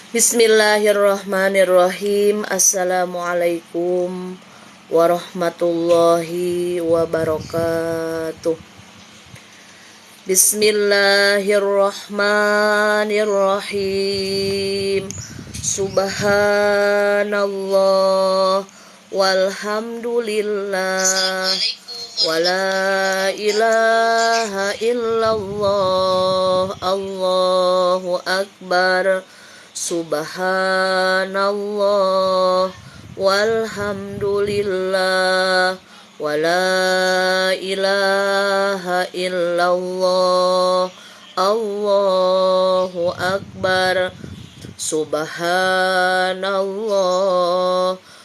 Bismillahirrahmanirrahim. Assalamualaikum warahmatullahi wabarakatuh. Bismillahirrahmanirrahim. Subhanallah walhamdulillah wala ilaha illallah. Allahu akbar. Subhanallah walhamdulillah wala ilaha illallah. Allahu akbar. Subhanallah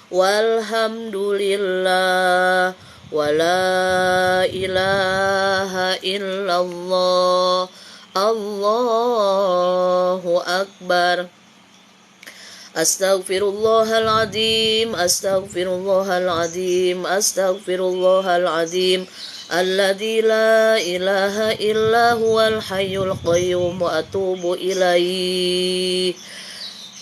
walhamdulillah wala ilaha illallah. Allahu akbar. Astaghfirullahaladzim, astaghfirullahaladzim, astaghfirullahaladzim. Alladzi la ilaha illa huwal hayyul qayyum wa atubu ilaihi.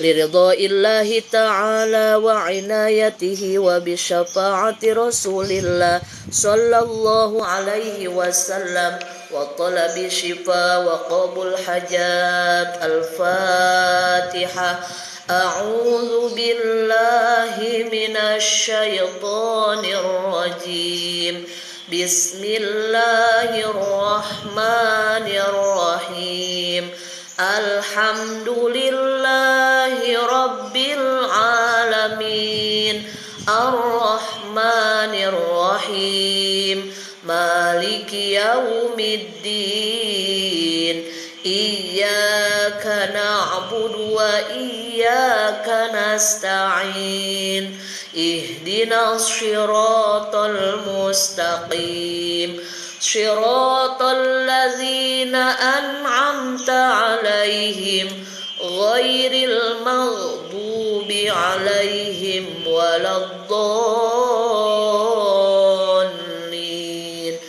Liridha'illahi ta'ala wa inayatihi wa bisyafa'ati rasulillah sallallahu alaihi wasallam wa talabi syifa wa qabul hajat. Al-Fatihah. A'udzu billahi minasy syaithanir rajim. Bismillahirrahmanirrahim. Alhamdulillahi rabbil alamin. Ar-Rahmanir Rahim. Maliki yaumiddin. Iyyaka na'budu wa iyyaka nasta'in. Ihdinas shiratal mustaqim. Shiratal ladzina an'amta 'alaihim ghairil maghdubi 'alaihim waladdallin.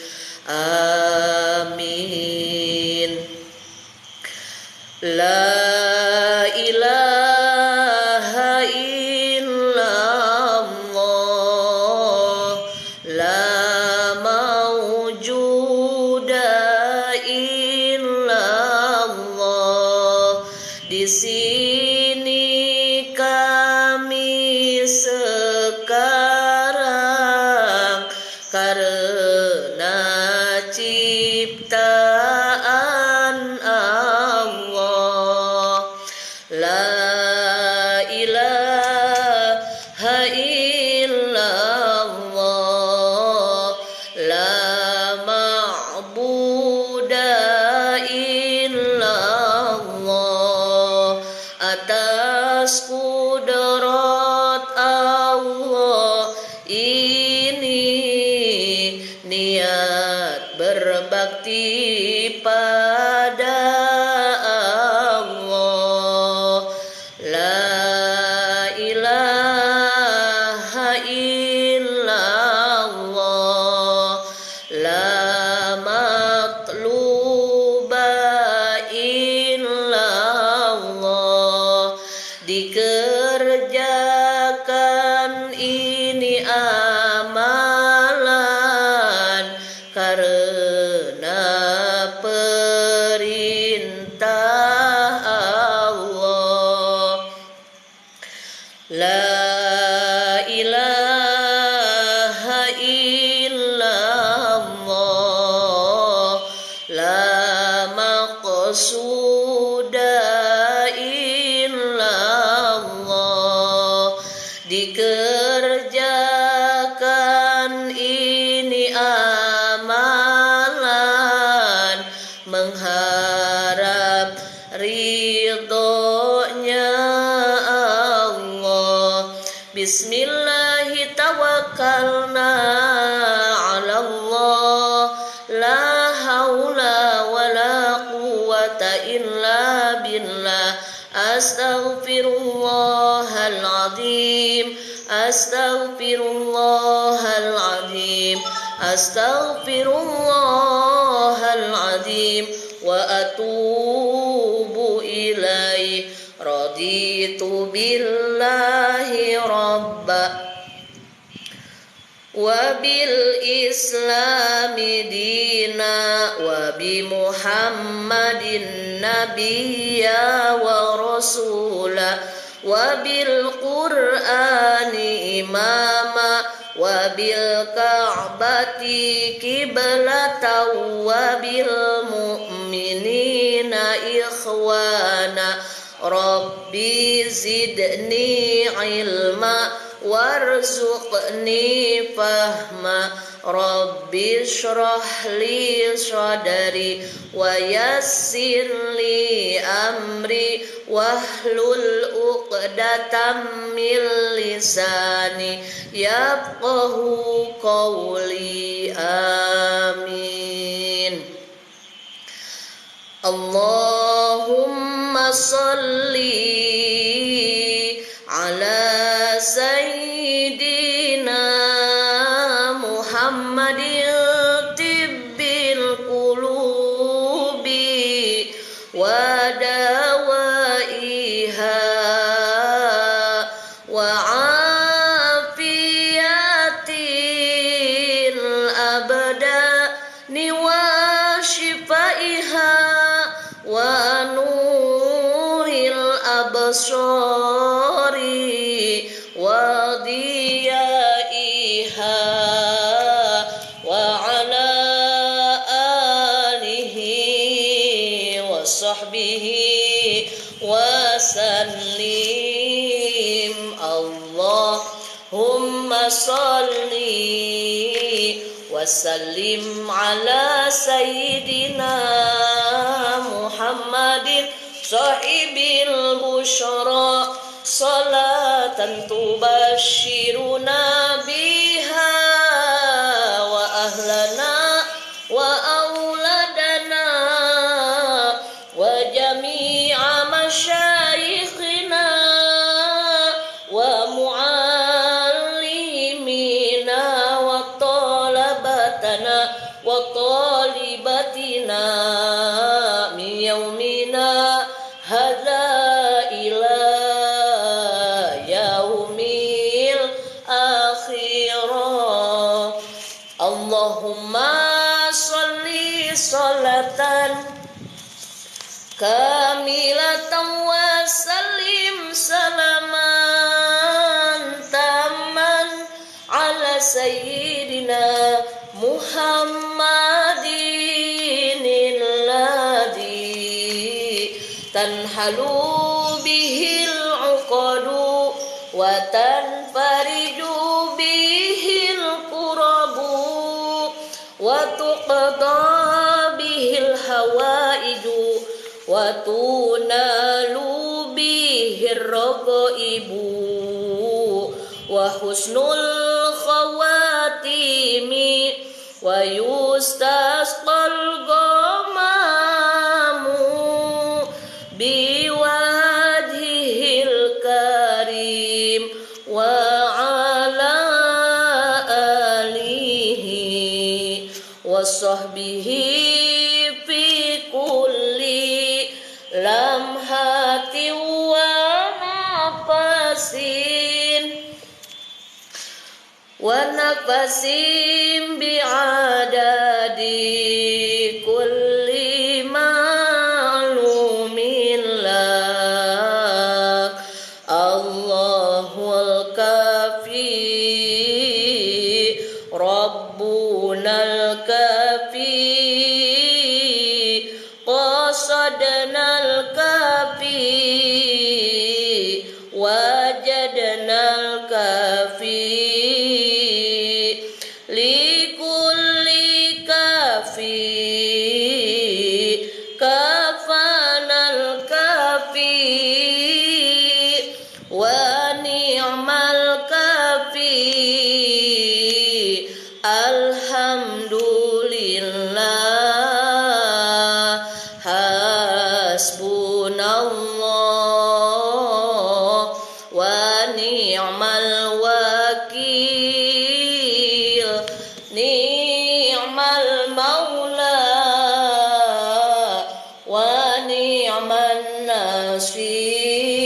Amin. La ilaha illallah. La mawjuda illallah. Di sini kami sekarang karena ciptaan Allah. La ilaha illallah. La ma'buda illallah. Atas kudrat Allah ini niat berbakti pada Allah. La ilaha illallah. La matluba illallah. Dikerjakan ini amalan karena perintah Allah. La ilaha illallah. La maqsuda illallah. Dikerjakan ini amalan mengharap ridhonya Allah. Bismillahi tawakkalna 'ala Allah. La haula wala quwwata illa billah. Astaghfirullahaladzim. Astaghfirullahaladzim. Astaghfirullahaladzim. Wa atubu ilaih. raditu billahi rabba wa bil islami dina wa bi muhammadin nabiyya wa rasula wa bil qur'ani imama wa bil ka'bati qiblatan wa bil mu'minina ikhwana rabbi zidni ilma warzuqni fahma rabbi shrah li sadri wa yassir li amri wahlul uqdatam min lisani yafqahu qawli amin. Allahumma salli ala sayyidina Muhammadin tibbil qulubi wa dawaiha wa afiyatil abdani wa shifaiha wa nuril absari wa diyaiha wa ala alihi wa sahbihi wa sallim. Allahumma salli wa sallim ala sayyidina Muhammadin sahibil busyra salatan tubashiruna biha wa ahlana wa auladana wa jami'a masyayikhina wa muallimina wa talabatana wa talibatina min yaumina hadza ila yaumil akhirah. Allahumma sholli sholatan kamilatan wa sallim salaman taman ala sayyidina Muhammadin alladhi tanhalu bihil uqadu wa tanfariju bihil qurabu wa tuqda bihil hawaiju wa tunalu bihir raqaibu wa husnul khawatimi wa yustasqal ghamamu biwajhil karim wa ala alihi wa sahbihi fi kulli lamhati wa nafasin bi'adadi kulli ma'lumin lak. Allahul kafi Rabbunal kafi qasadnal kafi wajadnal kafi likulli kafi kafanal kafi wa ni'mal kafi alhamdulillah hasbunallah wa ni'mal wakil ni'mal maula wa ni'man nasir.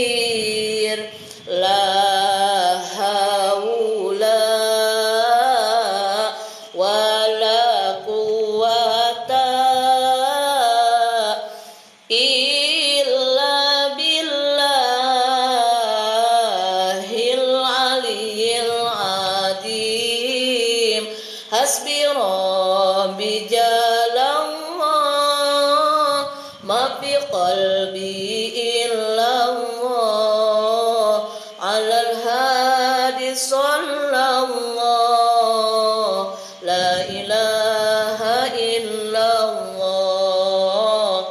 ما في قلبي إلا الله على الهادي صلى الله لا إله إلا الله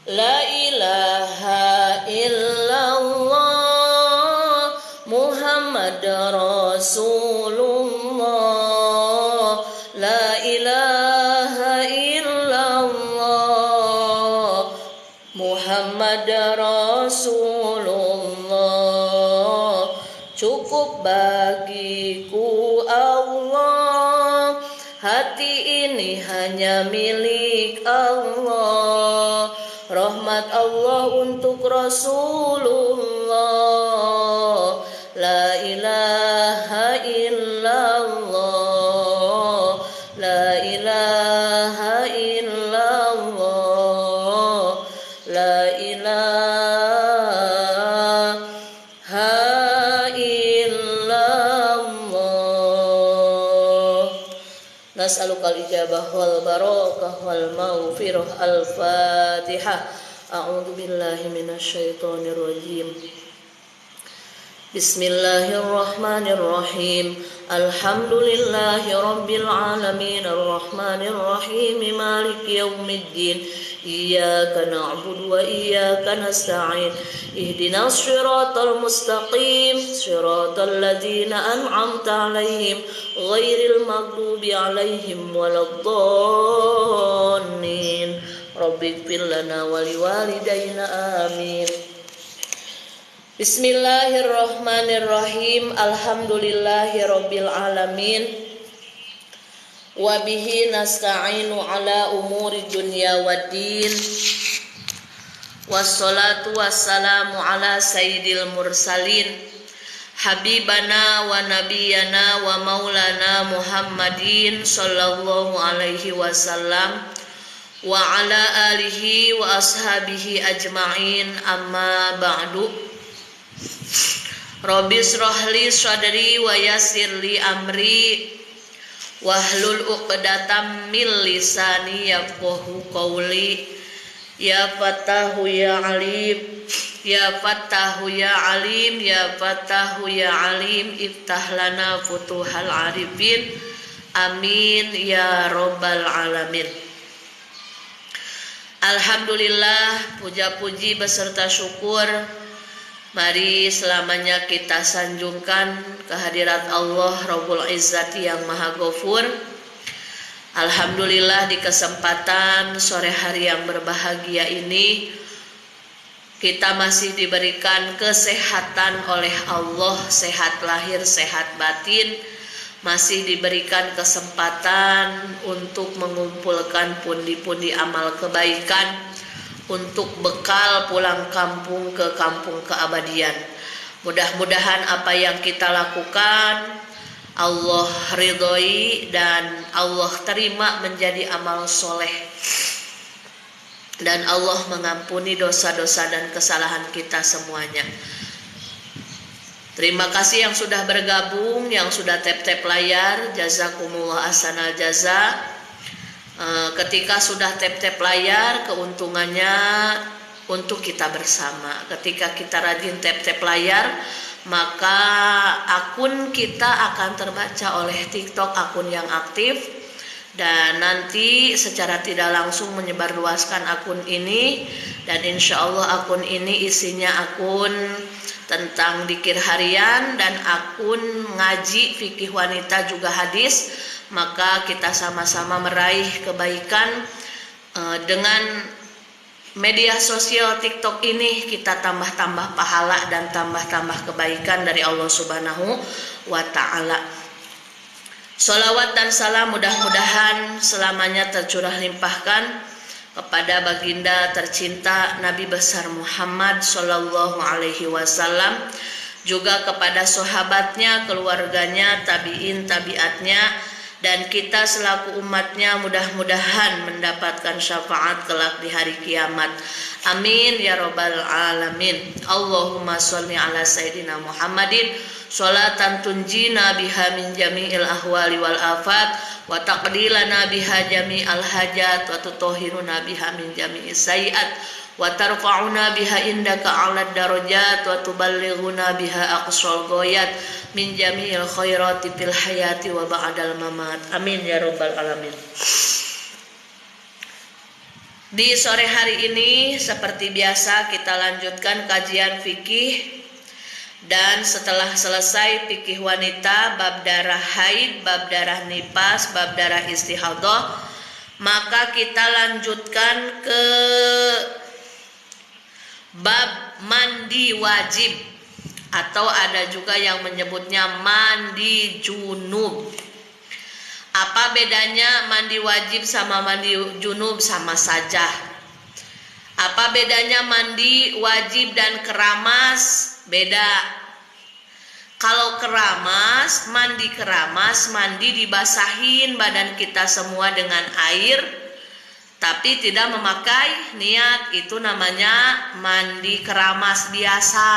لا إله إلا الله محمد رسول الله لا إله إلا الله محمد رسول الله cukup bagiku Allah, hati ini hanya milik Allah. Rahmat Allah untuk Rasulullah, la ilaha illallah, la ilaha illallah, la ilaha illallah. Nas'alukal ijabah wal barakah wal maghfirah. Al-Fatihah. A'udzu billahi minasyaitonir rajim. Bismillahirrahmanirrahim. Alhamdulillahi rabbil alamin arrahmanir rahim maliki yaumiddin. Iyyaka na'budu wa iyyaka nasta'in. Ihdinas siratal mustaqim, siratal ladzina an'amta 'alaihim ghairil maghdubi 'alaihim waladdallin. Rabbighfir lana wa liwalidayna amin. Bismillahirrahmanirrahim. Alhamdulillahi rabbil alamin. Wa bihi nasta'inu ala umuri dunya waddin. Wassalatu wassalamu ala sayyidil mursalin habibana wa nabiyana wa maulana Muhammadin sallallahu alaihi wasallam wa ala alihi wa ashabihi ajma'in, amma ba'du. Rabbi shrahli sadri wa yassirli amri wahlul 'uqdatam min lisani yafqahu qawli. Ya Fattahu ya Alim, ya Fattahu ya Alim, ya Fattahu ya Alim, iftah lana futuhal arifin, amin ya Rabbal alamin. Alhamdulillah, puja-puji beserta syukur mari selamanya kita sanjungkan kehadirat Allah Rabbul Izzati yang Maha Ghafur. Alhamdulillah, di kesempatan sore hari yang berbahagia ini kita masih diberikan kesehatan oleh Allah, sehat lahir, sehat batin. Masih diberikan kesempatan untuk mengumpulkan pundi-pundi amal kebaikan untuk bekal pulang kampung ke kampung keabadian. Mudah-mudahan apa yang kita lakukan Allah ridhoi dan Allah terima menjadi amal soleh, dan Allah mengampuni dosa-dosa dan kesalahan kita semuanya. Terima kasih yang sudah bergabung, yang sudah tap-tap layar, jazakumullah ahsanal jaza. Ketika sudah tap-tap layar, keuntungannya untuk kita bersama. Ketika kita rajin tap-tap layar, maka akun kita akan terbaca oleh TikTok, akun yang aktif, dan nanti secara tidak langsung menyebarluaskan akun ini. Dan insya Allah akun ini isinya akun tentang dzikir harian dan akun ngaji fikih wanita juga hadis. Maka kita sama-sama meraih kebaikan dengan media sosial TikTok ini. Kita tambah-tambah pahala dan tambah-tambah kebaikan dari Allah Subhanahu wa ta'ala. Sholawat dan salam mudah-mudahan selamanya tercurah limpahkan kepada baginda tercinta Nabi besar Muhammad sallallahu alaihi wasallam, juga kepada sahabatnya, keluarganya, tabi'in, tabi'atnya, dan kita selaku umatnya mudah-mudahan mendapatkan syafaat kelak di hari kiamat. Amin ya Rabbal alamin. Allahumma sholli ala Sayyidina Muhammadin sholatan tunjina biha min jami'il ahwali wal afat wa taqdilana biha jami'al hajat wa tutahhiruna biha min jami'is sayiat wa tarfa'una biha indaka 'alad darajat wa tuballighuna biha aqsal ghayat min jami'il khairati fil hayati wa ba'dal mamat. Amin ya rabbal alamin. Di sore hari ini seperti biasa kita lanjutkan kajian fikih, dan setelah selesai fikih wanita, bab darah haid, bab darah nifas, bab darah istihadah, maka kita lanjutkan ke bab mandi wajib, atau ada juga yang menyebutnya mandi junub. Apa bedanya mandi wajib sama mandi junub? Sama saja. Apa bedanya mandi wajib dan keramas? Beda. Kalau keramas, mandi dibasahin badan kita semua dengan air, tapi tidak memakai niat, itu namanya mandi keramas biasa.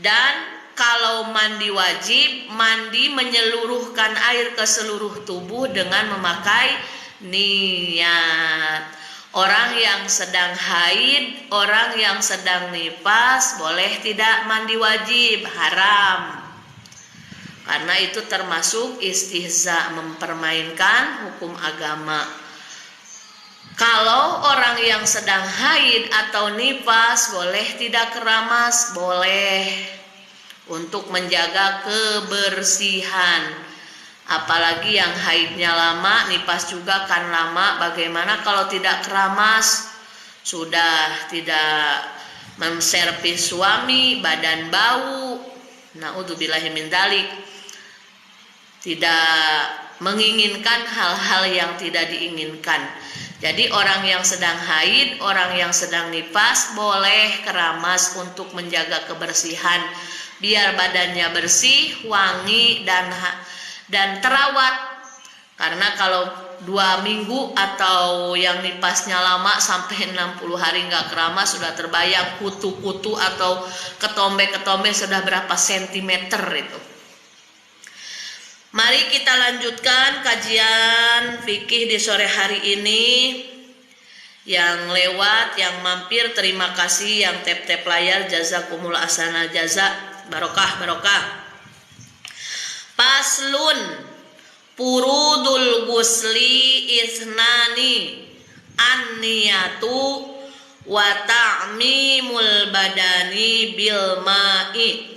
Dan kalau mandi wajib, mandi menyeluruhkan air ke seluruh tubuh dengan memakai niat. Orang yang sedang haid, orang yang sedang nifas boleh tidak mandi wajib, haram. Karena itu termasuk istihza, mempermainkan hukum agama. Kalau orang yang sedang haid atau nifas boleh tidak keramas, boleh. Untuk menjaga kebersihan. Apalagi yang haidnya lama, nifas juga kan lama. Bagaimana kalau tidak keramas? Sudah tidak menservis suami, badan bau. Naudzubillahi min dzalik. Tidak menginginkan hal-hal yang tidak diinginkan. Jadi orang yang sedang haid, orang yang sedang nifas boleh keramas untuk menjaga kebersihan, biar badannya bersih, wangi dan terawat. Karena kalau 2 minggu atau yang nifasnya lama sampai 60 hari nggak keramas, sudah terbayang kutu-kutu atau ketombe-ketombe sudah berapa sentimeter itu. Mari kita lanjutkan kajian fikih di sore hari ini. Yang lewat, yang mampir, terima kasih. Yang tap-tap layar, jazakumullah ahsanal jaza, barokah. Paslun purudul gusli isnani an-niyatu wa ta'mimul badani bil ma'i.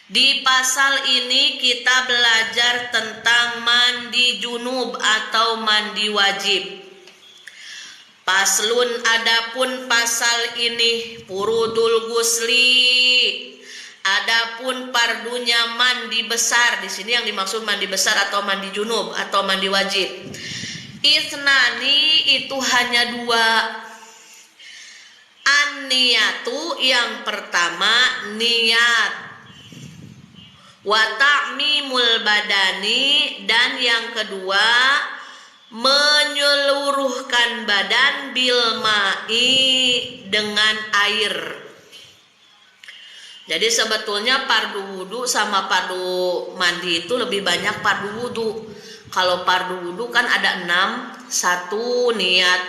Di pasal ini kita belajar tentang mandi junub atau mandi wajib. Paslun, adapun pasal ini furudul gusli, adapun pardunya mandi besar. Di sini yang dimaksud mandi besar atau mandi junub atau mandi wajib. Isnani itu hanya 2. An-niyatu, yang pertama niat. Wa ta'mimul badani, dan yang kedua menyeluruhkan badan bil ma'i, dengan air. Jadi sebetulnya fardu wudu sama fardu mandi itu lebih banyak fardu wudu. Kalau fardu wudu kan ada 6. 1 niat,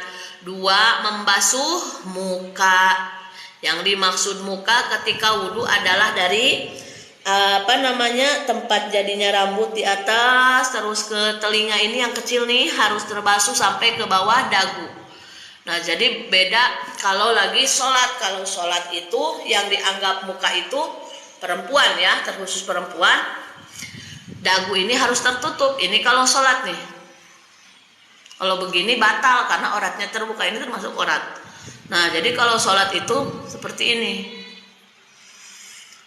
2 membasuh muka. Yang dimaksud muka ketika wudu adalah dari tempat jadinya rambut di atas terus ke telinga ini yang kecil nih harus terbasuh sampai ke bawah dagu. Nah, jadi beda kalau lagi sholat. Kalau sholat itu yang dianggap muka itu perempuan ya, terkhusus perempuan, dagu ini harus tertutup. Ini kalau sholat nih. Kalau begini batal karena auratnya terbuka, ini termasuk aurat. Nah, jadi kalau sholat itu seperti ini.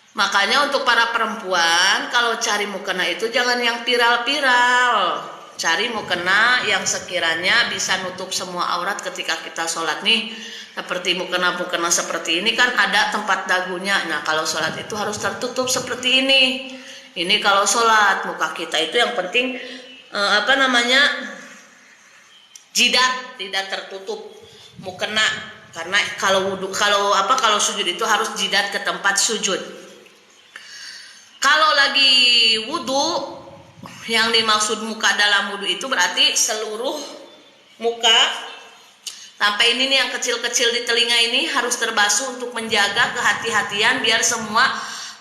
Makanya untuk para perempuan kalau cari mukena itu jangan yang viral-viral. Cari mukena yang sekiranya bisa nutup semua aurat ketika kita sholat nih. Seperti mukena-mukena seperti ini kan ada tempat dagunya. Nah, kalau sholat itu harus tertutup seperti ini. Ini kalau sholat, muka kita itu yang penting jidat tidak tertutup mukena. Karena kalau sujud itu harus jidat ke tempat sujud. Kalau lagi wudhu, yang dimaksud muka dalam wudhu itu berarti seluruh muka sampai ini nih yang kecil-kecil di telinga ini harus terbasuh untuk menjaga kehati-hatian biar semua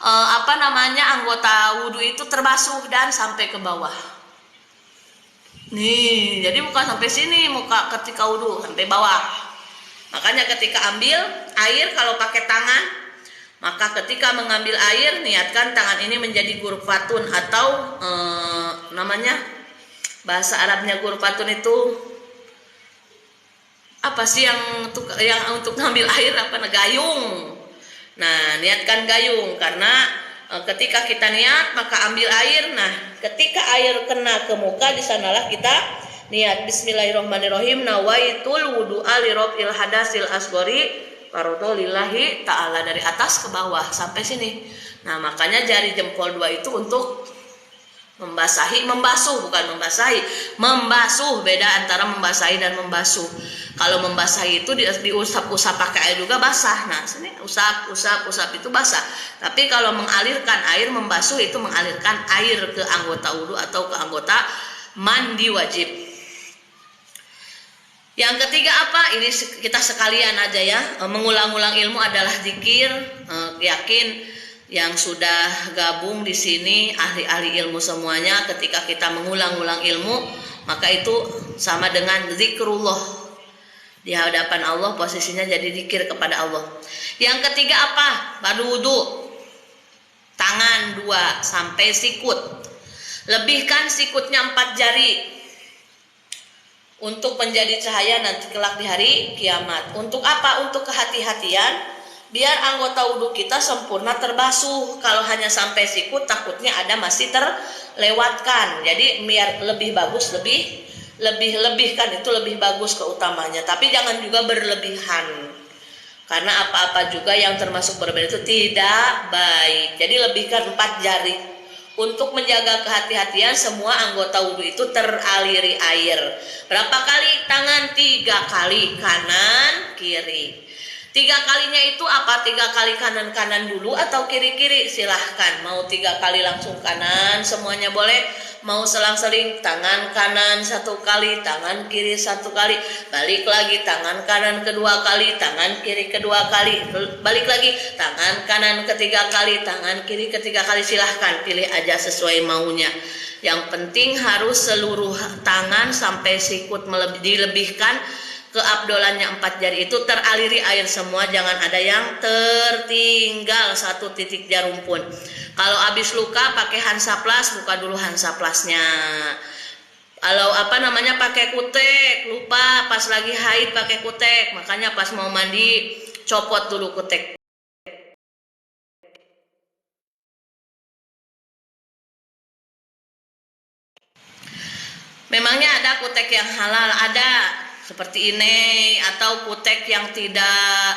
anggota wudhu itu terbasuh dan sampai ke bawah. Nih, jadi bukan sampai sini muka ketika wudhu, sampai bawah. Makanya ketika ambil air kalau pakai tangan, maka ketika mengambil air niatkan tangan ini menjadi gurfatun atau bahasa Arabnya gurfatun itu apa sih yang untuk ngambil air gayung. Nah, niatkan gayung karena ketika kita niat maka ambil air. Nah, ketika air kena ke muka di sanalah kita niat bismillahirrahmanirrahim nawaitul wudu'a li raf'il hadasil asghari faradu lillahi ta'ala dari atas ke bawah sampai sini. Nah, makanya jari jempol 2 itu untuk membasuh, beda antara membasahi dan membasuh. Kalau membasahi itu diusap-usap pakai air juga basah. Nah, sini usap itu basah. Tapi kalau mengalirkan air, membasuh itu mengalirkan air ke anggota wudhu atau ke anggota mandi wajib. Yang ketiga apa? Ini kita sekalian aja ya. Mengulang-ulang ilmu adalah zikir. Yakin yang sudah gabung di sini ahli-ahli ilmu semuanya, ketika kita mengulang-ulang ilmu maka itu sama dengan zikrullah di hadapan Allah, posisinya jadi zikir kepada Allah. Yang ketiga apa? Baru wudhu, tangan 2 sampai sikut, lebihkan sikutnya 4 jari untuk menjadi cahaya nanti kelak di hari kiamat. Untuk apa? Untuk kehati-hatian biar anggota wudhu kita sempurna terbasuh. Kalau hanya sampai sikut takutnya ada masih terlewatkan. Jadi biar lebih bagus, lebihkan itu lebih bagus keutamanya. Tapi jangan juga berlebihan. Karena apa-apa juga yang termasuk berbeda itu tidak baik. Jadi lebihkan 4 jari. Untuk menjaga kehati-hatian semua anggota wudhu itu teraliri air. Berapa kali? Tangan 3 kali, kanan kiri. 3 kalinya itu apa? 3 kali kanan-kanan dulu atau kiri-kiri? Silahkan. Mau 3 kali langsung kanan semuanya boleh. Mau selang-seling tangan kanan 1 kali, tangan kiri 1 kali, balik lagi tangan kanan kedua kali, tangan kiri kedua kali, balik lagi tangan kanan ketiga kali, tangan kiri ketiga kali. Silahkan pilih aja sesuai maunya. Yang penting harus seluruh tangan sampai sikut dilebihkan ke abdolannya 4 jari itu teraliri air semua, jangan ada yang tertinggal 1 titik jarum pun. Kalau habis luka pakai Hansaplast, buka dulu Hansaplasnya. Kalau pakai kutek, lupa pas lagi haid pakai kutek, makanya pas mau mandi copot dulu kutek. Memangnya ada kutek yang halal? Ada, seperti ini, atau kutek yang tidak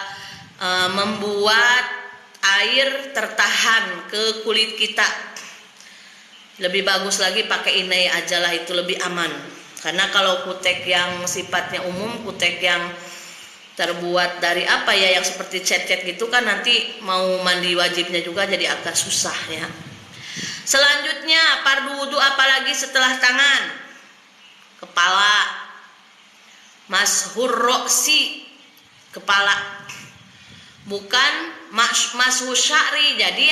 membuat air tertahan ke kulit kita. Lebih bagus lagi pakai ini aja lah, itu lebih aman. Karena kalau kutek yang sifatnya umum, kutek yang terbuat dari yang seperti cet-cet gitu kan, nanti mau mandi wajibnya juga jadi agak susah ya. Selanjutnya fardu wudu apalagi setelah tangan? Kepala, mashur roksi, kepala, bukan mashur sya'ri. Jadi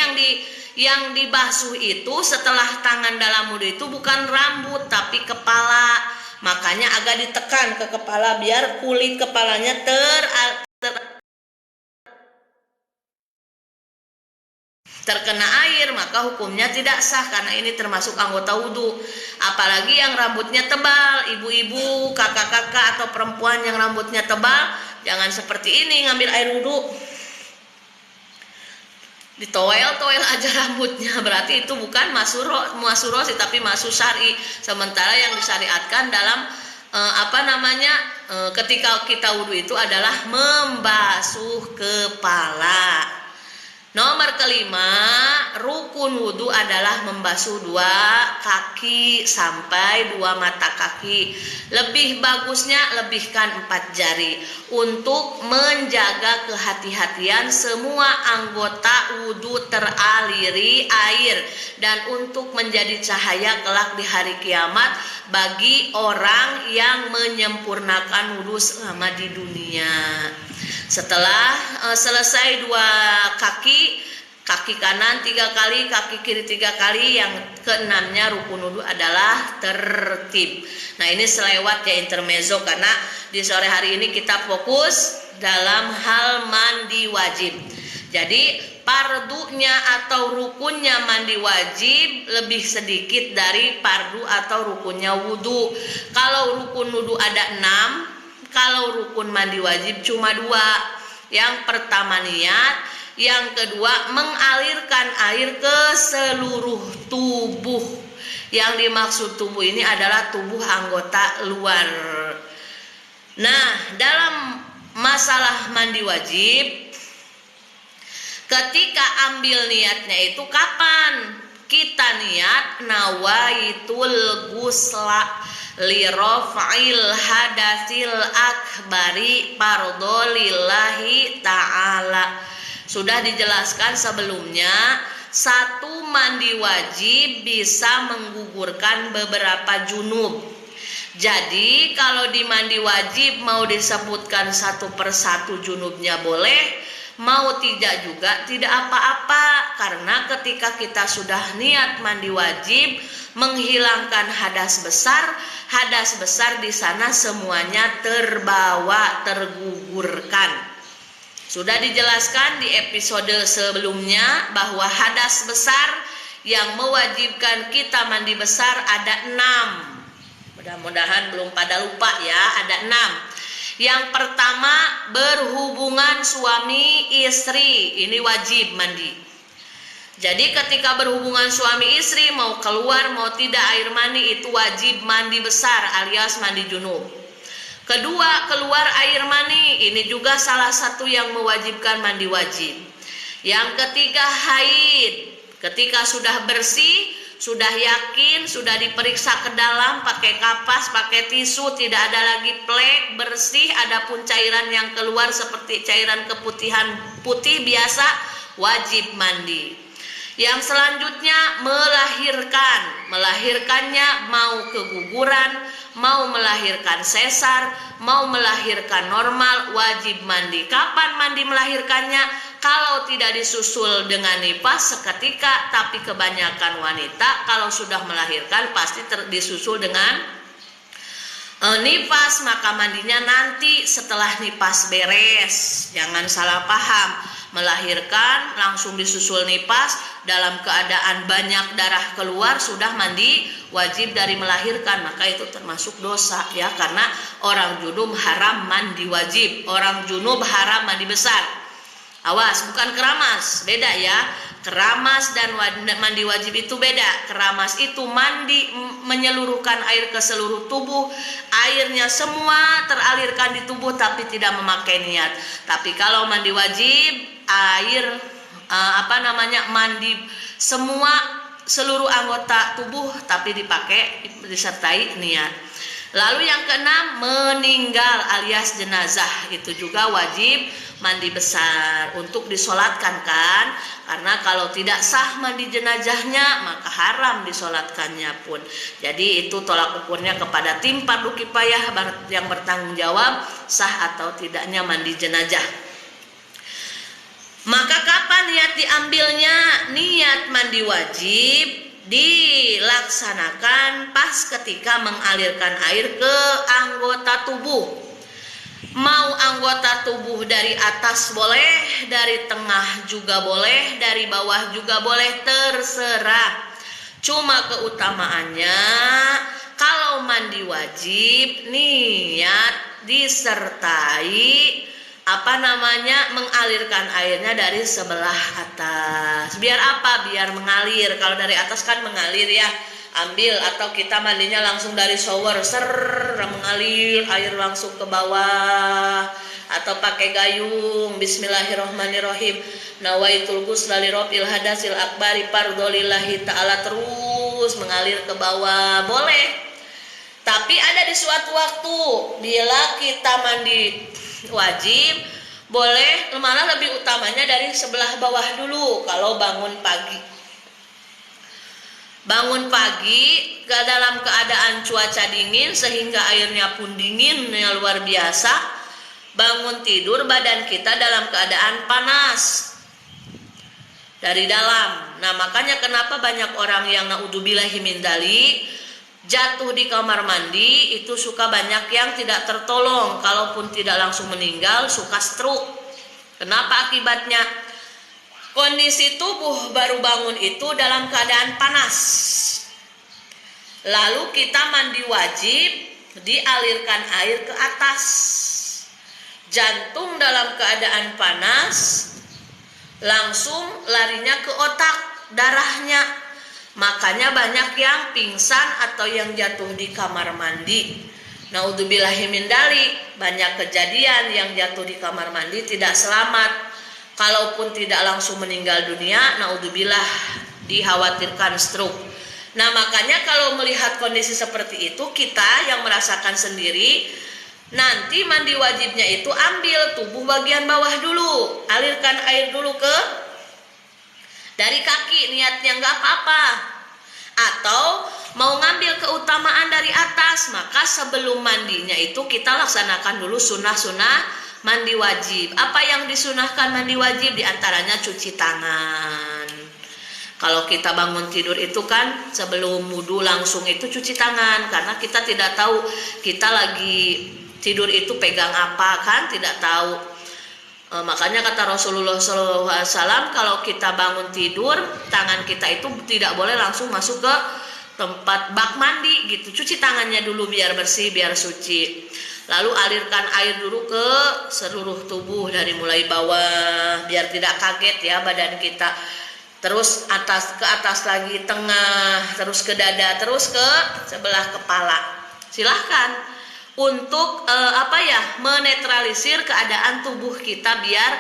yang dibasuh itu setelah tangan dalam wudu itu bukan rambut tapi kepala. Makanya agak ditekan ke kepala biar kulit kepalanya terkena air, maka hukumnya tidak sah karena ini termasuk anggota wudhu. Apalagi yang rambutnya tebal, ibu-ibu, kakak-kakak atau perempuan yang rambutnya tebal, jangan seperti ini ngambil air wudhu ditoel-toel aja rambutnya, berarti itu bukan masurosi tapi masu syari. Sementara yang disyariatkan dalam ketika kita wudhu itu adalah membasuh kepala. Nomor kelima, rukun wudhu adalah membasuh 2 kaki sampai 2 mata kaki. Lebih bagusnya lebihkan 4 jari untuk menjaga kehati-hatian semua anggota wudhu teraliri air dan untuk menjadi cahaya kelak di hari kiamat bagi orang yang menyempurnakan wudhu selama di dunia. Setelah selesai 2 kaki, kaki kanan 3 kali, kaki kiri 3 kali, yang keenamnya rukun wudhu adalah tertib. Nah, ini selewat ya intermezzo karena di sore hari ini kita fokus dalam hal mandi wajib. Jadi pardunya atau rukunnya mandi wajib lebih sedikit dari pardu atau rukunnya wudhu. Kalau rukun wudhu ada 6, kalau rukun mandi wajib cuma 2. Yang pertama niat, yang kedua mengalirkan air ke seluruh tubuh. Yang dimaksud tubuh ini adalah tubuh anggota luar. Nah, dalam masalah mandi wajib, ketika ambil niatnya itu kapan? Kita niat nawaitul gusla lirafa'il hadasil akbari fardholillahi ta'ala. Sudah dijelaskan sebelumnya, satu mandi wajib bisa menggugurkan beberapa junub. Jadi kalau di mandi wajib mau disebutkan satu persatu junubnya boleh, mau tidak juga tidak apa-apa, karena ketika kita sudah niat mandi wajib menghilangkan hadas besar di sana semuanya terbawa, tergugurkan. Sudah dijelaskan di episode sebelumnya bahwa hadas besar yang mewajibkan kita mandi besar ada 6. Mudah-mudahan belum pada lupa ya, ada 6. Yang pertama, berhubungan suami istri, ini wajib mandi. Jadi ketika berhubungan suami istri, mau keluar mau tidak air mani, itu wajib mandi besar alias mandi junub. Kedua, keluar air mani, ini juga salah satu yang mewajibkan mandi wajib. Yang ketiga, haid. Ketika sudah bersih, sudah yakin, sudah diperiksa ke dalam pakai kapas, pakai tisu, tidak ada lagi plek, bersih, adapun cairan yang keluar seperti cairan keputihan putih biasa, wajib mandi. Yang selanjutnya melahirkan. Melahirkannya mau keguguran, mau melahirkan sesar, mau melahirkan normal, wajib mandi. Kapan mandi melahirkannya? Kalau tidak disusul dengan nifas seketika, tapi kebanyakan wanita kalau sudah melahirkan pasti disusul dengan nifas, maka mandinya nanti setelah nifas beres. Jangan salah paham, melahirkan langsung disusul nifas, dalam keadaan banyak darah keluar sudah mandi wajib dari melahirkan, maka itu termasuk dosa ya, karena orang junub haram mandi wajib, orang junub haram mandi besar. Awas, bukan keramas, beda ya. Keramas dan mandi wajib itu beda. Keramas itu mandi menyeluruhkan air ke seluruh tubuh, airnya semua teralirkan di tubuh tapi tidak memakai niat. Tapi kalau mandi wajib, air mandi semua seluruh anggota tubuh tapi disertai niat. Lalu yang keenam, meninggal alias jenazah, itu juga wajib mandi besar untuk disolatkan kan, karena kalau tidak sah mandi jenazahnya maka haram disolatkannya pun. Jadi itu tolak ukurnya kepada tim fardu kifayah yang bertanggung jawab sah atau tidaknya mandi jenazah. Maka kapan niat diambilnya? Niat mandi wajib dilaksanakan pas ketika mengalirkan air ke anggota tubuh. Mau anggota tubuh dari atas boleh, dari tengah juga boleh, dari bawah juga boleh, terserah. Cuma keutamaannya kalau mandi wajib niat disertai mengalirkan airnya dari sebelah atas. Biar apa? Biar mengalir. Kalau dari atas kan mengalir ya, ambil, atau kita mandinya langsung dari shower, mengalir air langsung ke bawah, atau atau pakai gayung. Bismillahirrahmanirrahim. Nawaitul ghusla li rafil hadasil akbari fardholillahi ta'ala, terus mengalir ke bawah. Boleh. Tapi ada di suatu waktu bila kita mandi wajib, boleh malah lebih utamanya dari sebelah bawah dulu kalau bangun pagi. Bangun pagi dalam keadaan cuaca dingin sehingga airnya pun dinginnya luar biasa. Bangun tidur badan kita dalam keadaan panas dari dalam. Nah, makanya kenapa banyak orang yang naudzubillahi min dzalik jatuh di kamar mandi itu suka banyak yang tidak tertolong. Kalaupun tidak langsung meninggal, suka stroke. Kenapa akibatnya? Kondisi tubuh baru bangun itu dalam keadaan panas. Lalu kita mandi wajib, dialirkan air ke atas. Jantung dalam keadaan panas, langsung larinya ke otak, darahnya. Makanya banyak yang pingsan atau yang jatuh di kamar mandi. Naudzubillahi min dzalik, banyak kejadian yang jatuh di kamar mandi tidak selamat. Kalaupun tidak langsung meninggal dunia, naudzubillah, dikhawatirkan stroke. Nah, makanya kalau melihat kondisi seperti itu, kita yang merasakan sendiri, nanti mandi wajibnya itu ambil tubuh bagian bawah dulu, alirkan air dulu ke dari kaki, niatnya nggak apa-apa. Atau mau ngambil keutamaan dari atas, maka sebelum mandinya itu kita laksanakan dulu sunnah-sunnah mandi wajib. Apa yang disunahkan mandi wajib? Diantaranya cuci tangan. Kalau kita bangun tidur itu kan sebelum wudu langsung itu cuci tangan, karena kita tidak tahu kita lagi tidur itu pegang apa, kan tidak tahu. Makanya kata Rasulullah SAW, kalau kita bangun tidur, tangan kita itu tidak boleh langsung masuk ke tempat bak mandi gitu. Cuci tangannya dulu biar bersih, biar suci. Lalu alirkan air dulu ke seluruh tubuh dari mulai bawah biar tidak kaget ya badan kita. Terus ke atas lagi, tengah, terus ke dada, terus ke sebelah kepala. Silahkan untuk menetralisir keadaan tubuh kita biar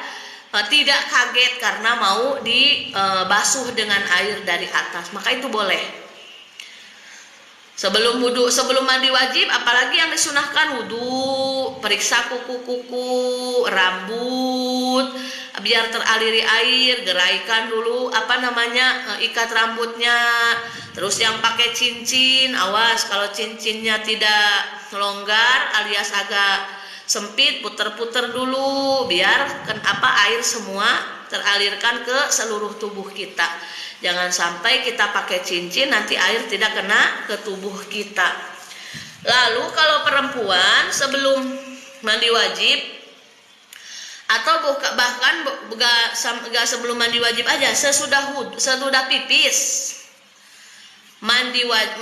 tidak kaget karena mau dibasuh dengan air dari atas. Maka itu boleh. Sebelum wudu, sebelum mandi wajib, apalagi yang disunahkan wudu, periksa kuku-kuku, rambut, biar teraliri air, geraikan dulu ikat rambutnya. Terus yang pakai cincin, awas kalau cincinnya tidak longgar alias agak sempit, puter-puter dulu biar air semua teralirkan ke seluruh tubuh kita. Jangan sampai kita pakai cincin nanti air tidak kena ke tubuh kita. Lalu kalau perempuan sebelum mandi wajib atau bahkan gak sebelum mandi wajib aja, sesudah pipis mandi wajib,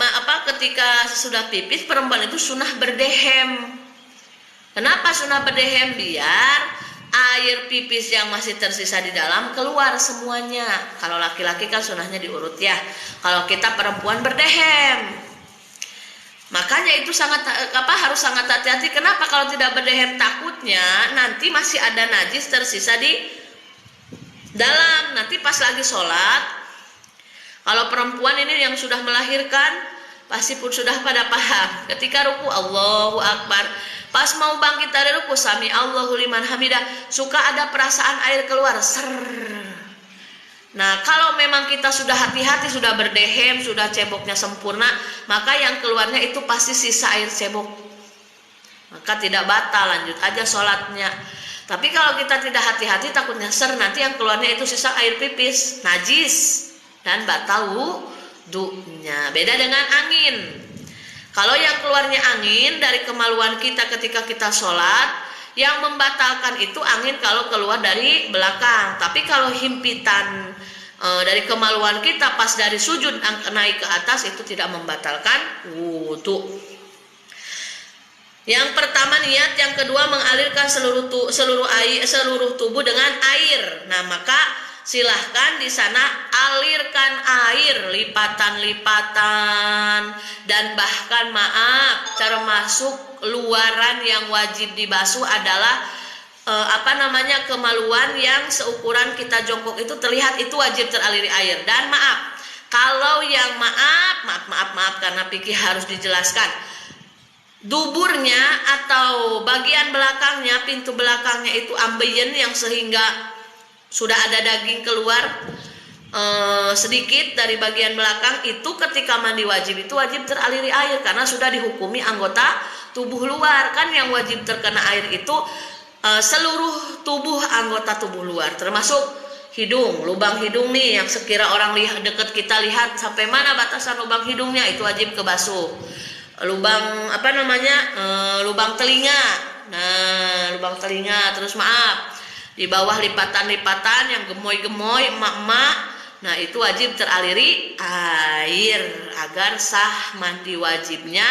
ketika sesudah pipis perempuan itu sunah berdehem. Kenapa sunah berdehem? Biar air pipis yang masih tersisa di dalam keluar semuanya. Kalau laki-laki kan sunahnya diurut ya. Kalau kita perempuan berdehem. Makanya itu harus sangat hati-hati. Kenapa? Kalau tidak berdehem takutnya nanti masih ada najis tersisa di dalam. Nanti pas lagi sholat, kalau perempuan ini yang sudah melahirkan pasti pun sudah pada paham. Ketika ruku Allahu Akbar, pas mau bangkit dari ruku sami Allahu liman hamidah, suka ada perasaan air keluar ser. Nah, kalau memang kita sudah hati-hati, sudah berdehem, sudah ceboknya sempurna, maka yang keluarnya itu pasti sisa air cebok. Maka tidak batal, lanjut aja sholatnya. Tapi kalau kita tidak hati-hati takutnya ser, nanti yang keluarnya itu sisa air pipis, najis dan batal wudunya. Beda dengan angin. Kalau yang keluarnya angin dari kemaluan kita ketika kita sholat, yang membatalkan itu angin kalau keluar dari belakang. Tapi kalau himpitan dari kemaluan kita pas dari sujud naik ke atas itu tidak membatalkan wudu. Yang pertama niat, yang kedua mengalirkan seluruh tubuh dengan air. Nah, maka silahkan di sana alirkan air lipatan-lipatan, dan bahkan termasuk luaran yang wajib dibasuh adalah kemaluan yang seukuran kita jongkok itu terlihat, itu wajib teraliri air. Dan maaf, kalau yang maaf karena pikir harus dijelaskan, duburnya atau bagian belakangnya, pintu belakangnya itu ambeien yang sehingga sudah ada daging keluar sedikit dari bagian belakang, itu ketika mandi wajib itu wajib teraliri air karena sudah dihukumi anggota tubuh luar. Kan yang wajib terkena air itu seluruh tubuh, anggota tubuh luar, termasuk hidung, lubang hidung nih yang sekira orang lihat dekat kita lihat sampai mana batasan lubang hidungnya, itu wajib kebasuh. Lubang lubang telinga, nah lubang telinga, terus maaf di bawah lipatan-lipatan yang gemoy-gemoy emak-emak, nah itu wajib teraliri air agar sah mandi wajibnya.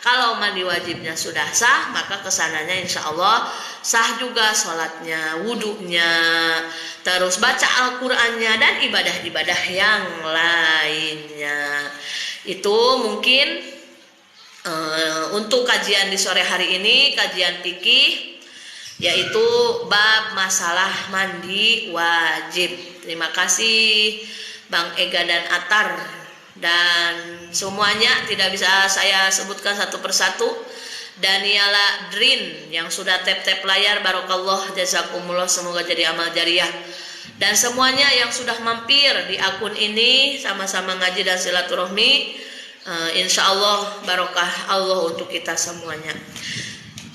Kalau mandi wajibnya sudah sah, maka kesananya insya Allah sah juga sholatnya, wudhunya, terus baca Al-Qur'annya, dan ibadah-ibadah yang lainnya. Itu mungkin untuk kajian di sore hari ini, kajian fikih, yaitu bab masalah mandi wajib. Terima kasih Bang Ega dan Atar, dan semuanya tidak bisa saya sebutkan satu persatu. Daniela Drin yang sudah tap-tap layar, barokallah, jazakumullah, semoga jadi amal jariah. Dan semuanya yang sudah mampir di akun ini sama-sama ngaji dan silaturahmi, insya Allah barokah Allah untuk kita semuanya.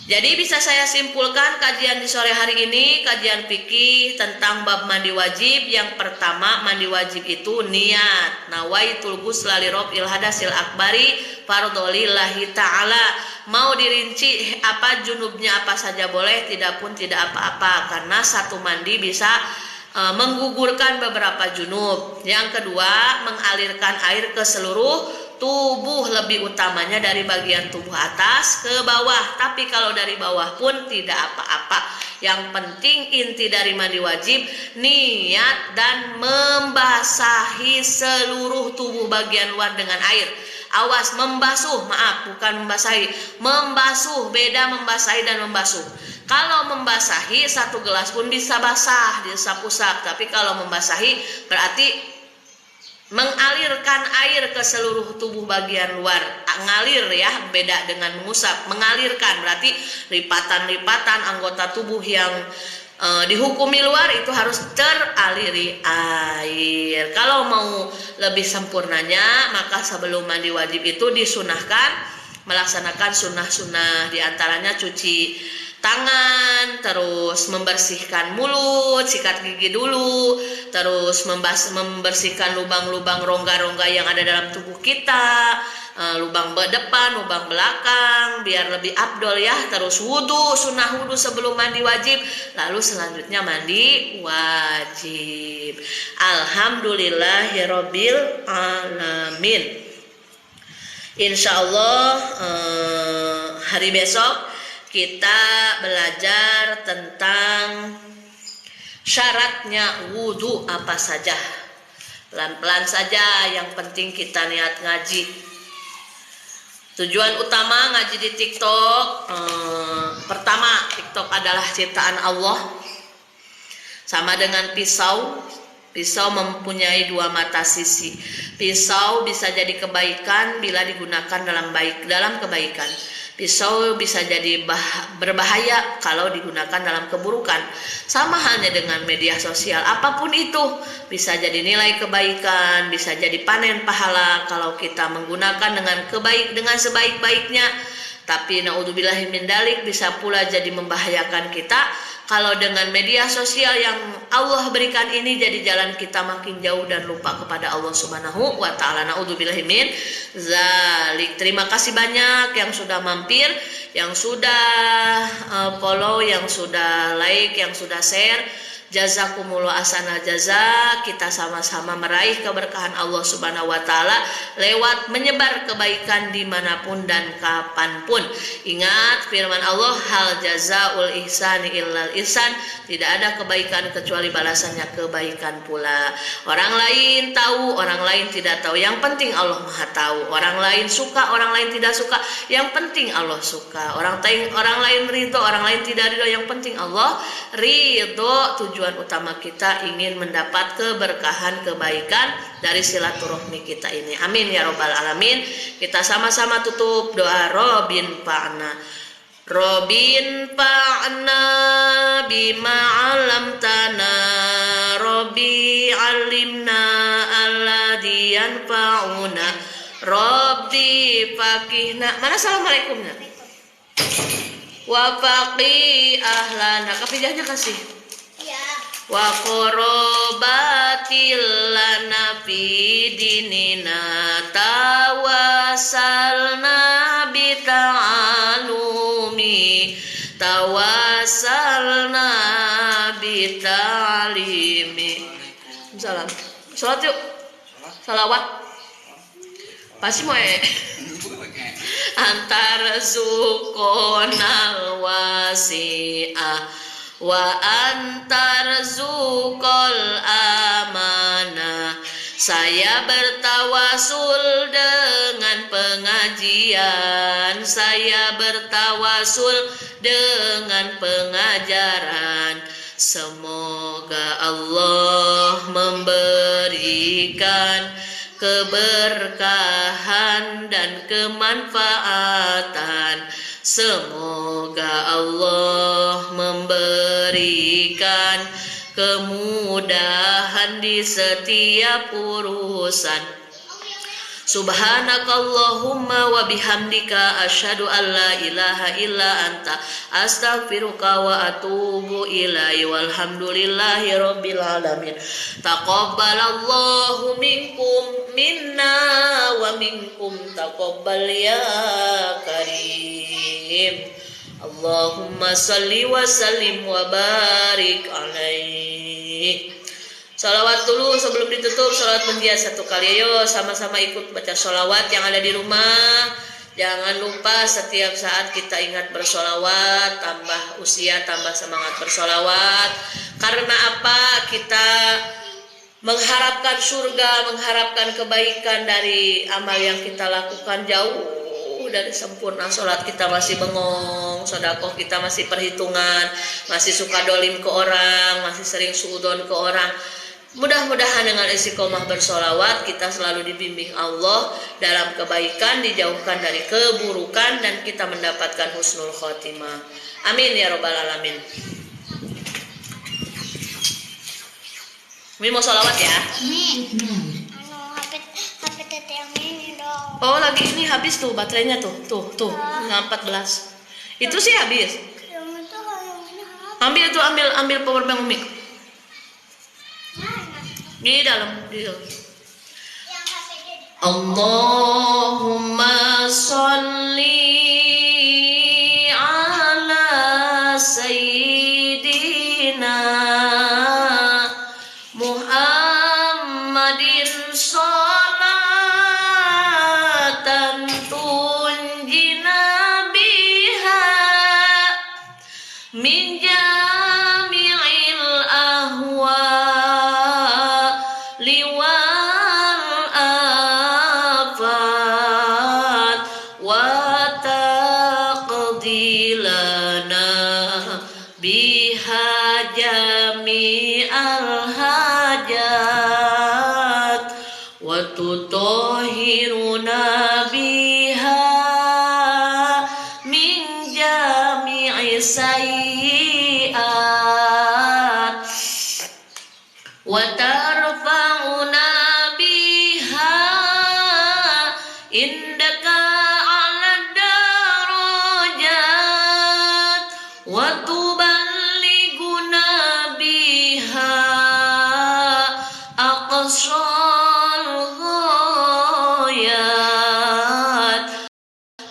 Jadi bisa saya simpulkan kajian di sore hari ini, kajian fikih tentang bab mandi wajib. Yang pertama, mandi wajib itu niat. Nawaitul ghusla li rabbil hadasil akbari fardholillahi ta'ala. Mau dirinci apa junubnya apa saja boleh, tidak pun tidak apa-apa, karena satu mandi bisa menggugurkan beberapa junub. Yang kedua, mengalirkan air ke seluruh tubuh, lebih utamanya dari bagian tubuh atas ke bawah. Tapi kalau dari bawah pun tidak apa-apa. Yang penting inti dari mandi wajib niat dan membasahi seluruh tubuh bagian luar dengan air. Awas, membasuh, maaf, bukan membasahi. Membasuh, beda membasahi dan membasuh. Kalau membasahi satu gelas pun bisa basah, diusap-usap. Tapi kalau membasahi berarti mengalirkan air ke seluruh tubuh bagian luar. Ngalir ya, beda dengan mengusap. Mengalirkan berarti lipatan-lipatan anggota tubuh yang dihukumi luar itu harus teraliri air. Kalau mau lebih sempurnanya, maka sebelum mandi wajib itu disunahkan melaksanakan sunnah-sunnah, diantaranya cuci tangan, terus membersihkan mulut, sikat gigi dulu, terus membersihkan lubang-lubang rongga-rongga yang ada dalam tubuh kita, lubang depan, lubang belakang, biar lebih afdol ya. Terus wudhu, sunnah wudhu sebelum mandi wajib, lalu selanjutnya mandi wajib. Alhamdulillahirabbil alamin. Insya Allah hari besok kita belajar tentang syaratnya wudhu apa saja. Pelan-pelan saja, yang penting kita niat ngaji. Tujuan utama ngaji di TikTok, pertama, TikTok adalah ciptaan Allah. Sama dengan pisau. Pisau mempunyai dua mata sisi. Pisau bisa jadi kebaikan bila digunakan dalam kebaikan. Pisau bisa jadi berbahaya kalau digunakan dalam keburukan. Sama halnya dengan media sosial, apapun itu bisa jadi nilai kebaikan, bisa jadi panen pahala kalau kita menggunakan dengan sebaik-baiknya. Tapi naudzubillahi min dzalik, bisa pula jadi membahayakan kita kalau dengan media sosial yang Allah berikan ini jadi jalan kita makin jauh dan lupa kepada Allah Subhanahu wa taala. Naudzubillahi min dzalik. Terima kasih banyak yang sudah mampir, yang sudah follow, yang sudah like, yang sudah share. Jazakumullah ahsanal jaza. Kita sama-sama meraih keberkahan Allah Subhanahu wa taala lewat menyebar kebaikan dimanapun dan kapanpun. Ingat firman Allah, hal jazaul ihsani illal ihsan. Tidak ada kebaikan kecuali balasannya kebaikan pula. Orang lain tahu, orang lain tidak tahu. Yang penting Allah Maha tahu. Orang lain suka, orang lain tidak suka. Yang penting Allah suka. Orang lain ridho, orang lain tidak ridho. Yang penting Allah ridho. Tujuan utama kita ingin mendapat keberkahan, kebaikan dari silaturahmi kita ini. Amin ya robbal alamin. Kita sama-sama tutup doa. Robin fa'na, Robin fa'na bima alamtana, Robbi alimna alladhi yanfa'una, Robbi fakihna. Mana assalamualaikumnya? Wa faqi ahlana. Kafijahnya kasih. Ya. Wa qorobatil lana fi dinina, tawasalna bita'alumi, tawasalna bita'alimi. Salam. Salat yuk. Salawat. Pasti mau antar zukonal wasi'ah wa antar zukol amanah. Saya bertawasul dengan pengajian, saya bertawasul dengan pengajaran. Semoga Allah memberikan keberkahan dan kemanfaatan. Semoga Allah memberikan kemudahan di setiap urusan. Subhanakallahumma wa bihamdika asyhadu an la ilaha illa anta astaghfiruka wa atubu ilaihi walhamdulillahi rabbil alamin. Taqabbalallahu minkum minna wa minkum taqabbal ya karim. Allahumma salli wa sallim wa barik alaihi. Salawat dulu sebelum ditutup, salawat menjiat satu kali. Ayo sama-sama ikut baca salawat yang ada di rumah. Jangan lupa setiap saat kita ingat bersolawat, tambah usia, tambah semangat bersolawat. Karena apa? Kita mengharapkan surga, mengharapkan kebaikan dari amal yang kita lakukan. Jauh dari sempurna. Sholat kita masih bengong, sedekah kita masih perhitungan, masih suka dolim ke orang, masih sering suudon ke orang. Mudah-mudahan dengan istiqomah bersolawat kita selalu dibimbing Allah dalam kebaikan, dijauhkan dari keburukan, dan kita mendapatkan husnul khotimah. Amin ya robbal alamin. Ini mau solawat ya? HP tete yang ini dong. Oh lagi ini habis tuh baterainya tuh 14. Itu sih habis. Yang itu yang ini habis. Ambil tuh, ambil powerbank Umi. Di dalam. Allahumma sholli ala sayyidina Muhammadin sholatan tunjina biha min jami'il ahwa liwal afat wa taqdilana biha jami'al hajat wa tutahhiruna biha min jami'i sayyi'at wa tarfa'una biha indaka 'ala darajat wa tuballighuna biha aqsal ghayat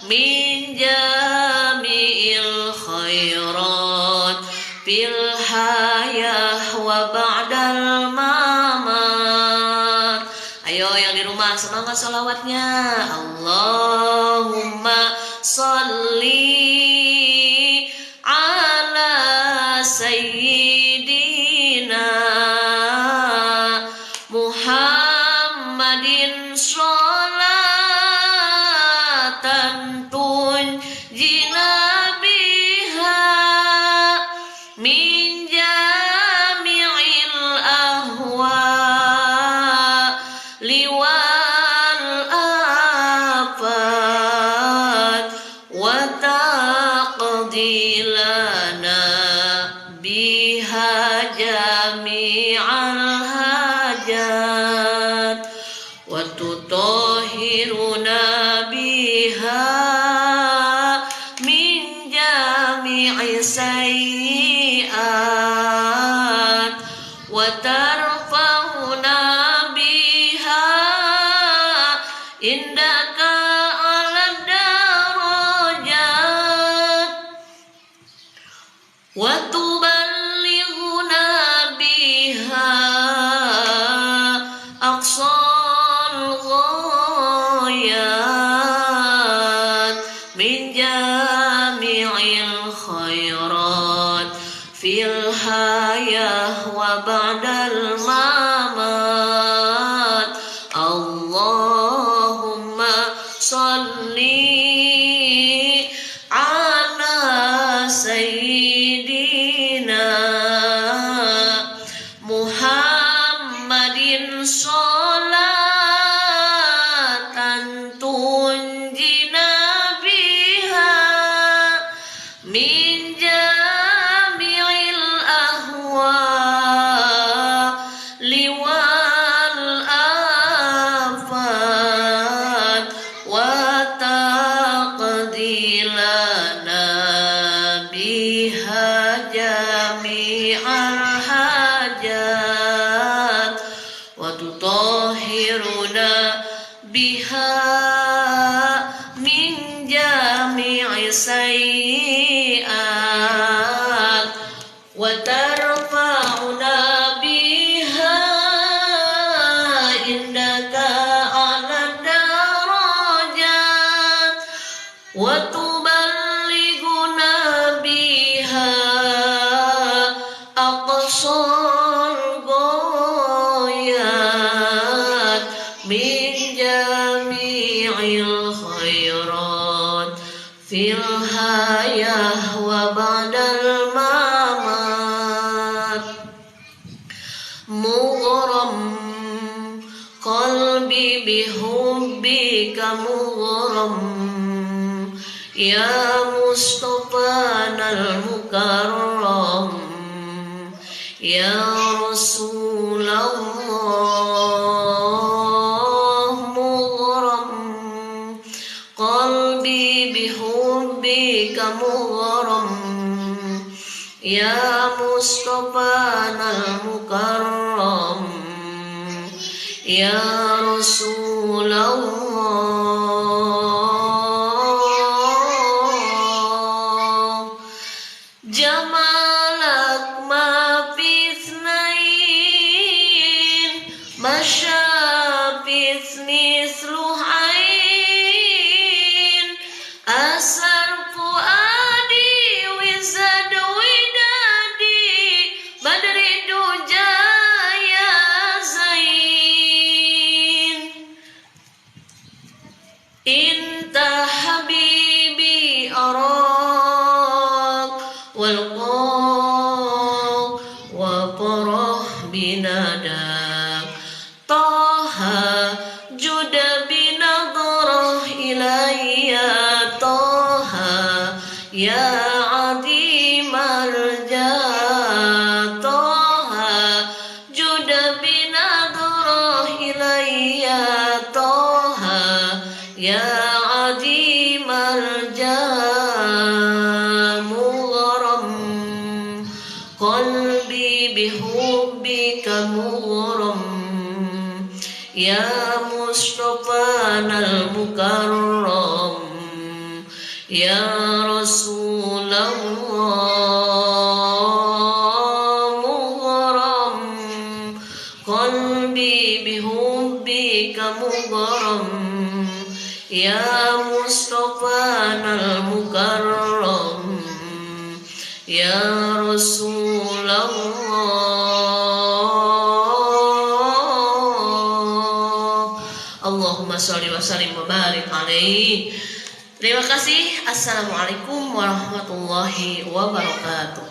min jami'il khairat fil hayah wa ba'dal mamat. Ayo yang di rumah semangat sholawatnya. Allahumma sholli ala sayyidina Muhammadin sholatan tunjina biha min بها جميع الحاجات وتطهرنا بها من جميع السيئات وترفعنا بها عندك أعلى الدرجات وتبلغنا بها أقصى الغايات من جميع الخيرات في الحياة وبعد الممات اللهم صل على سيدنا محمد صلاة تنجينا بها من جميع الأهوال والآفات وتقضي لنا بها جميع الحاجات وتطهرنا بها من جميع السيئات وترفعنا بها عندك أعلى الدرجات وتبلغنا بها أقصى الغايات من جميع الخيرات في الحياة وبعد الممات مغرم قلبي بحبك مغرم يا مصطفانا المكرم يا رسول الله مغرم قلبي بحبك مغرم يا مصطفانا المكرم يا رسول الله جمالك ما في اثنين ما شافت مثله عين أسر فؤادي وزاد ودادي بدر الدجى يا زين انت حبيبي أراك والقاك وفرح بنداك طه جد بنظره إلي طه يا عظيم الجاه طه جد بنظره إلي طه يا عظيم الجاه مغرم قلبي بحبك مغرم يا مصطفانا المكرم يا رسول الله مغرم قلبي بحبك مغرم يا مصطفانا المكرم يا رسول الله Allahumma sholli wa sallim wa barik alaihi. Terima kasih. Assalamualaikum warahmatullahi wabarakatuh.